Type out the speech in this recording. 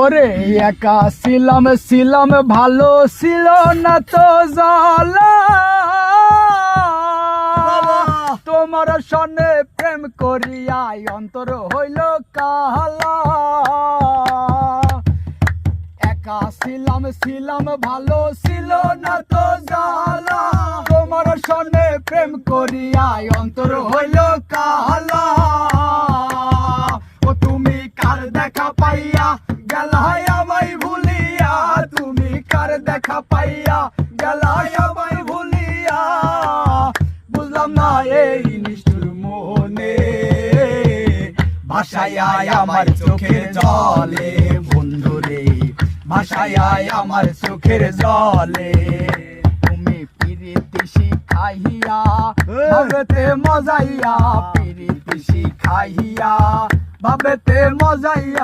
ওরে একা ছিলাম ভালো ছিল না তো জ্বালা, তোমার সনে প্রেম করিয়া অন্তর হইল কালা। একা ছিলাম ভালো ছিল না তো জ্বালা, তোমার সনে প্রেম করিয়া অন্তর হইল কালা। ও তুমি কার দেখা পাইয়া গেলাই আমায় ভুলিয়া, তুমি কার দেখা পাইয়া গেলাই আমায় ভুলিয়া, বুঝলাম না এই নিষ্ঠুর মোহনে, ভাষায় আমার চোখের জলে বন্ধুরে, ভাষায় আমার চোখের জলে। তুমি পিরিতি শিখাইয়া ভাবেতে মজাইয়া, পিরিতি শিখাইয়া ভাবেতে মজাইয়া।